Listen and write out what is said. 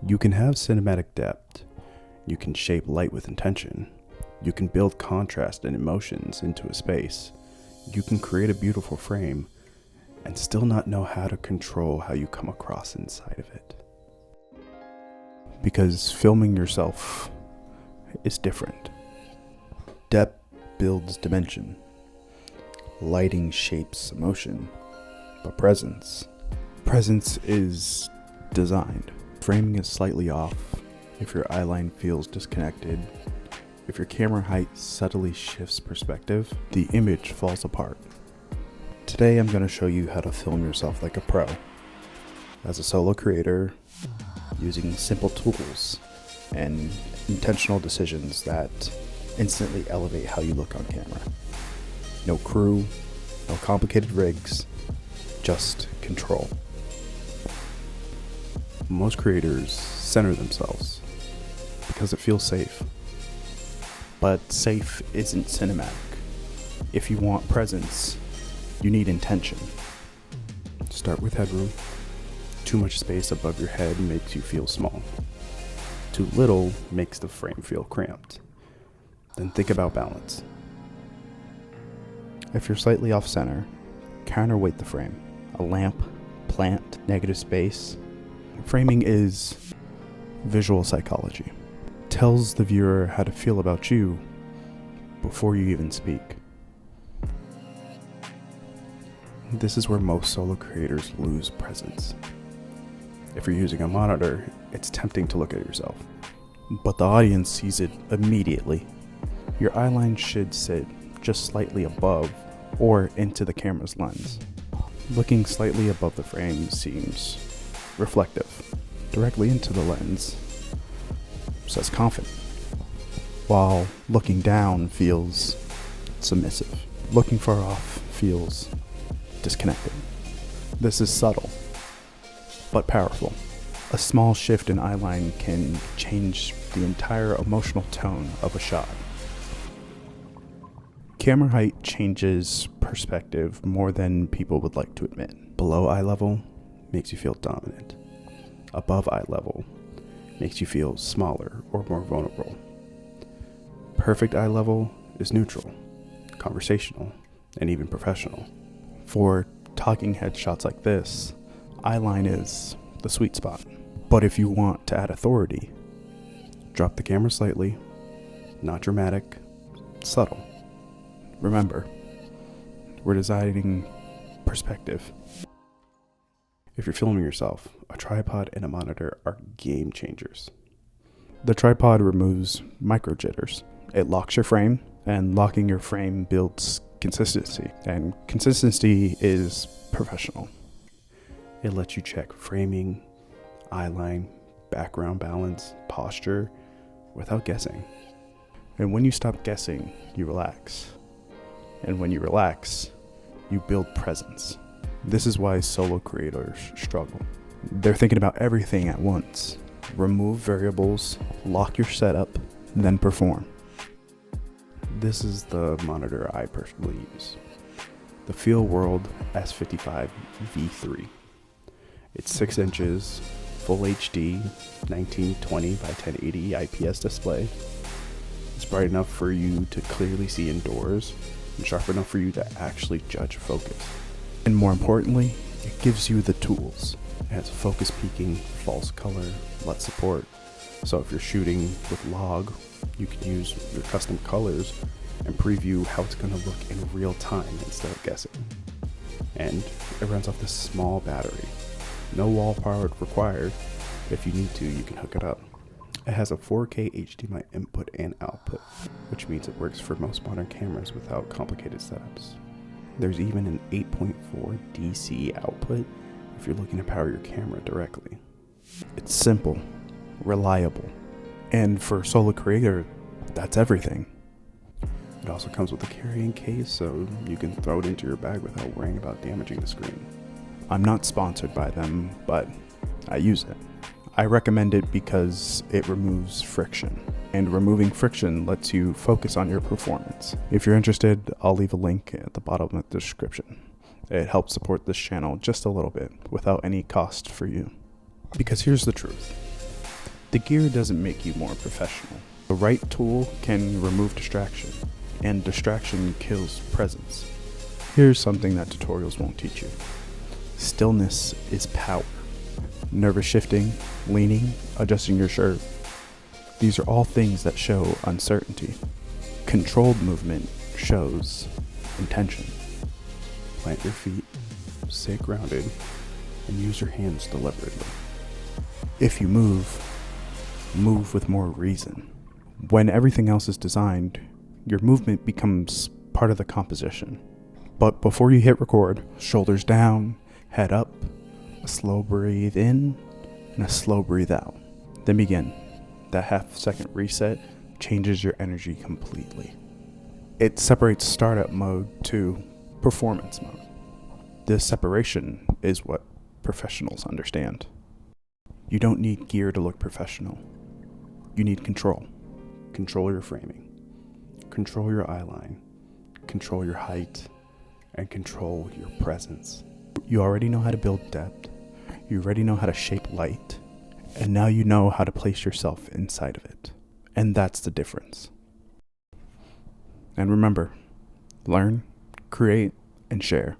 You can have cinematic depth. You can shape light with intention. You can build contrast and emotions into a space. You can create a beautiful frame and still not know how to control how you come across inside of it. Because filming yourself is different. Depth builds dimension. Lighting shapes emotion. But presence is designed. Framing is slightly off. If your eyeline feels disconnected, if your camera height subtly shifts perspective, the image falls apart. Today I'm going to show you how to film yourself like a pro. As a solo creator, using simple tools and intentional decisions that instantly elevate how you look on camera. No crew, no complicated rigs, just control. Most creators center themselves because it feels safe. But safe isn't cinematic. If you want presence, you need intention. Start with headroom. Too much space above your head makes you feel small. Too little makes the frame feel cramped. Then think about balance. If you're slightly off center, counterweight the frame. A lamp, plant, negative space. Framing is visual psychology. It tells the viewer how to feel about you before you even speak. This is where most solo creators lose presence. If you're using a monitor, it's tempting to look at yourself, but the audience sees it immediately. Your eyeline should sit just slightly above or into the camera's lens. Looking slightly above the frame seems reflective. Directly into the lens says confident, while looking down feels submissive. Looking far off feels disconnected. This is subtle, but powerful. A small shift in eyeline can change the entire emotional tone of a shot. Camera height changes perspective more than people would like to admit. Below eye level makes you feel dominant. Above eye level makes you feel smaller or more vulnerable. Perfect eye level is neutral, conversational, and even professional. For talking head shots like this, eyeline is the sweet spot. But if you want to add authority, drop the camera slightly, not dramatic, subtle. Remember, we're designing perspective. If you're filming yourself, a tripod and a monitor are game changers. The tripod removes micro jitters. It locks your frame, and locking your frame builds consistency, and consistency is professional. It lets you check framing, eyeline, background balance, posture, without guessing. And when you stop guessing, you relax. And when you relax, you build presence. This is why solo creators struggle. They're thinking about everything at once. Remove variables, lock your setup, then perform. This is the monitor I personally use. The Feel World S55 V3. It's 6 inches, full HD, 1920 by 1080 IPS display. It's bright enough for you to clearly see indoors and sharp enough for you to actually judge focus. And more importantly, it gives you the tools. It has focus peaking, false color, LUT support. So if you're shooting with log, you can use your custom colors and preview how it's going to look in real time instead of guessing. And it runs off this small battery. No wall power required. If you need to, you can hook it up. It has a 4K HDMI input and output, which means it works for most modern cameras without complicated setups. There's even an 8.4 DC output if you're looking to power your camera directly. It's simple, reliable, and for a solo creator, that's everything. It also comes with a carrying case, so you can throw it into your bag without worrying about damaging the screen. I'm not sponsored by them, but I use it. I recommend it because it removes friction, and removing friction lets you focus on your performance. If you're interested, I'll leave a link at the bottom of the description. It helps support this channel just a little bit without any cost for you. Because here's the truth. The gear doesn't make you more professional. The right tool can remove distraction, and distraction kills presence. Here's something that tutorials won't teach you. Stillness is power. Nervous shifting, leaning, adjusting your shirt. These are all things that show uncertainty. Controlled movement shows intention. Plant your feet, stay grounded, and use your hands deliberately. If you move with more reason. When everything else is designed, your movement becomes part of the composition. But before you hit record, shoulders down, head up, a slow breathe in, and a slow breathe out. Then begin. That half-second reset changes your energy completely. It separates startup mode to performance mode. This separation is what professionals understand. You don't need gear to look professional. You need control. Control your framing. Control your eyeline. Control your height. And control your presence. You already know how to build depth. You already know how to shape light. And now you know how to place yourself inside of it. And that's the difference. And remember, learn, create, and share.